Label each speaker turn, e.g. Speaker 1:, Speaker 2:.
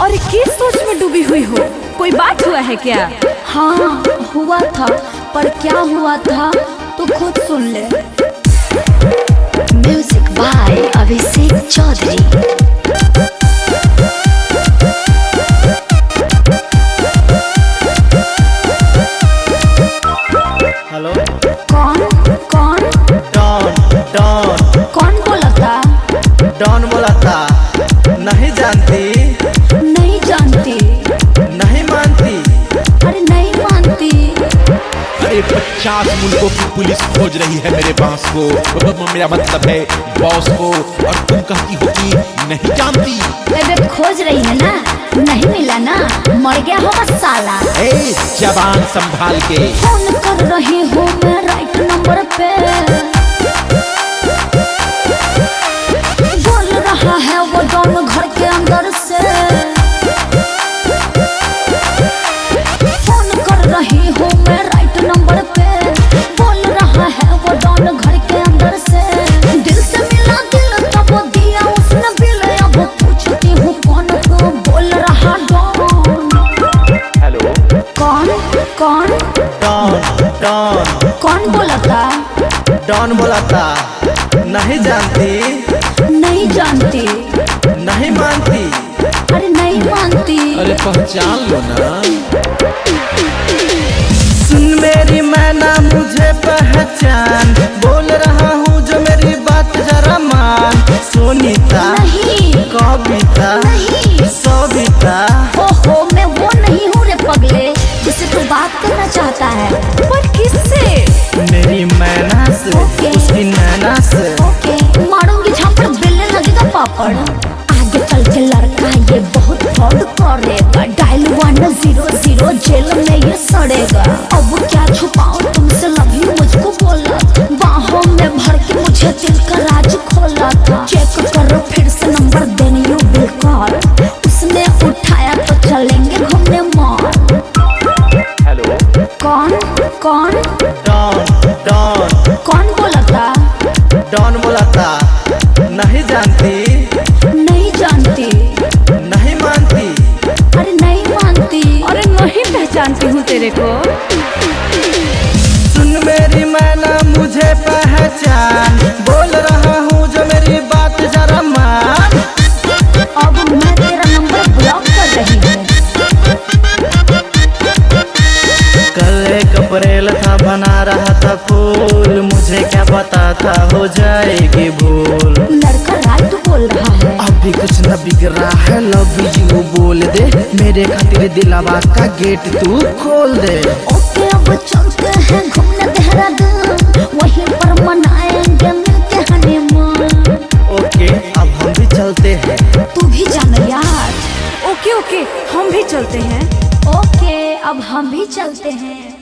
Speaker 1: और किस सोच में डूबी हुई हो? कोई बात हुआ है क्या?
Speaker 2: हाँ हुआ था, पर क्या हुआ था तो खुद सुन ले। Music by Abhishek Chaudhary.
Speaker 3: Hello
Speaker 2: कौन कौन?
Speaker 3: डॉन डॉन
Speaker 2: कौन बोला था?
Speaker 3: डॉन बोला था। नहीं जानती?
Speaker 2: नहीं जानती।
Speaker 3: नहीं मानती?
Speaker 2: अरे नहीं मानती।
Speaker 4: अरे 50 मुल्कों की पुलिस खोज रही है मेरे बांस को, मेरा मतलब है बॉस को, और तुम कहती हो कि नहीं जानती।
Speaker 2: अबे खोज रही है ना, नहीं मिला ना, मर गया होगा साला।
Speaker 4: ए जबान संभाल के।
Speaker 2: फोन कर रही हूँ मैं राइट नंबर पे, बोल रहा है वो डॉन घर के अंदर से। फोन कर रही हूँ मैं राइट नंबर पे, बोल रहा है वो डॉन घर के अंदर से। दिल से मिला दिल तब दिया उसने बिल, अब पूछती हूँ कौन को बोल रहा डॉन।
Speaker 3: हेलो
Speaker 2: कौन कौन?
Speaker 3: डॉन डॉन
Speaker 2: कौन बोला था?
Speaker 3: डॉन बोला था। नहीं जानती?
Speaker 2: नहीं जानती।
Speaker 3: नहीं मानती?
Speaker 2: अरे नहीं मानती।
Speaker 4: अरे पहचान लो ना।
Speaker 3: सुन मेरी मैना मुझे पहचान, बोल रहा हूँ जो मेरी बात जरा मान। सोनीता
Speaker 2: नहीं
Speaker 3: कविता
Speaker 2: नहीं।
Speaker 3: सविता।
Speaker 2: ओहो मैं वो नहीं हूँ रे पगले जिससे तू बात करना चाहता है।
Speaker 1: पर किससे?
Speaker 3: मेरी मैना से,
Speaker 2: ओके।
Speaker 3: उसकी नैना से।
Speaker 2: ओके मारूंगी झापड़, बेलने लगेगा पापड़। आगे चल के लड़का ये बहुत फ्रॉड करेगा, डायल 100 जेल में ये सड़ेगा। अब क्या छुपाऊं तुमसे, लव यू मुझको बोला, बाहों में भर के मुझे दिल का राज खोला था। चेक करो फिर से number, then you will call. उसने उठाया तो चलेंगे घूमने मॉल।
Speaker 3: हेलो
Speaker 2: कौन कौन?
Speaker 3: डॉन डॉन
Speaker 2: कौन बोला था?
Speaker 3: डॉन बोला था। नहीं जानती?
Speaker 2: नहीं जानती।
Speaker 3: नहीं मानती?
Speaker 2: अरे नहीं मानती।
Speaker 1: अरे नहीं पहचानती हूँ तेरे को।
Speaker 3: सुन मेरी मैना मुझे पहचान, बोल रहा हूँ जो मेरी बात जरा मान।
Speaker 2: अब मैं तेरा नंबर ब्लॉक कर रही हूँ।
Speaker 3: कल एक अप्रैल था, बना रहा था फूल, मुझे क्या पता था हो जाएगी भूल।
Speaker 2: लड़का राइट बोल रहा है।
Speaker 3: अभी कुछ न बिगड़ा है, लव यू बोल दे, मेरे खातिर दिलावा का गेट तू खोल दे।
Speaker 2: ओके अब चलते हैं घूमने देहरादून, वहीं पर मनाएंगे मिलके हनीमून।
Speaker 3: ओके अब हम भी चलते हैं।
Speaker 2: तू भी जाना यार।
Speaker 1: ओके ओके, हम भी चलते हैं।
Speaker 2: ओके अब हम भी चलते हैं।